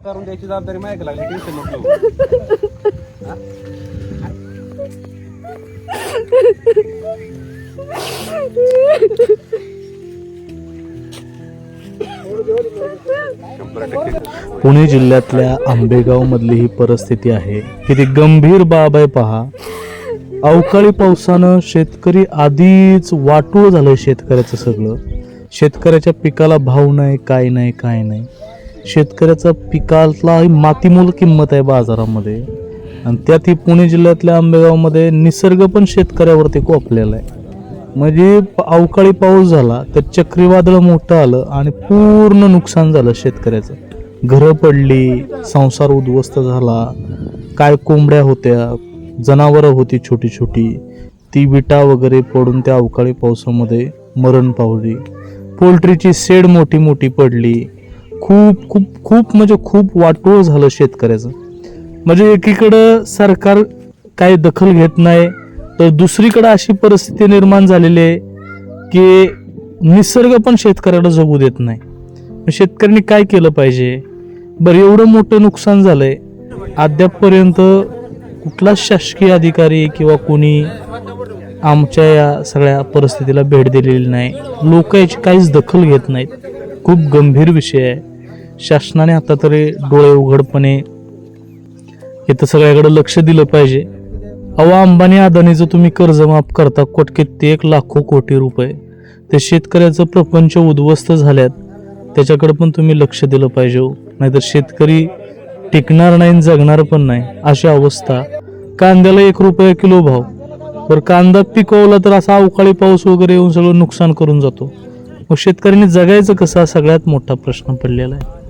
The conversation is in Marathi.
करून द्यायची जबाबदारी माहिती लागली टेन्शन नको. पुणे जिल्ह्यातल्या आंबेगाव मधली ही परिस्थिती आहे. किती गंभीर बाब आहे पहा. अवकाळी पावसानं शेतकरी आधीच वाटूळ झालंय. शेतकऱ्याचं सगळं, शेतकऱ्याच्या पिकाला भाव नाही, काय नाही काय नाही. शेतकऱ्याचा पिकाला मातीमोल किंमत आहे बाजारामध्ये. आणि त्यात ही पुणे जिल्ह्यातल्या आंबेगावमध्ये निसर्ग पण शेतकऱ्यावरती कोपलेला आहे. म्हणजे अवकाळी पाऊस झाला तर चक्रीवादळ मोठं आलं आणि पूर्ण नुकसान झालं शेतकऱ्याचं. घरं पडली, संसार उद्ध्वस्त झाला. काय कोंबड्या होत्या, जनावरं होती छोटी छोटी, ती विटा वगैरे पडून त्या अवकाळी पावसामध्ये मरण पावली. पोल्ट्रीची शेड मोठी मोठी पडली. खूप खूप खूप म्हणजे खूप वाटोळ झालं शेतकऱ्याचं. म्हणजे एकीकडं सरकार काही दखल घेत नाही, तर दुसरीकडे अशी परिस्थिती निर्माण झालेली आहे की निसर्ग पण शेतकऱ्याला जगू देत नाही. शेतकऱ्यांनी काय केलं पाहिजे बरं? एवढं मोठं नुकसान झालंय, अद्यापपर्यंत कुठलाच शासकीय अधिकारी किंवा कोणी आमच्या या सगळ्या परिस्थितीला भेट दिलेली नाही. लोक याची काहीच दखल घेत नाहीत. खूप गंभीर विषय आहे. शासनाने आता तरी डोळे उघडपणे इथं सगळ्याकडे लक्ष दिलं पाहिजे. अंबानी अदानीचं तुम्ही कर्ज माफ करता कित्येक लाखो कोटी रुपये, ते शेतकऱ्याचं प्रपंच उद्ध्वस्त झाल्यात, त्याच्याकडे पण तुम्ही लक्ष दिलं पाहिजे. नाहीतर शेतकरी टिकणार नाही, जगणार पण नाही, अशी अवस्था. कांद्याला 1 रुपया किलो भाव. बरं, कांदा पिकवला तर असा अवकाळी पाऊस वगैरे येऊन सगळं नुकसान करून जातो. मग शेतकऱ्यांनी जगायचं कसं, हा सगळ्यात मोठा प्रश्न पडलेला आहे.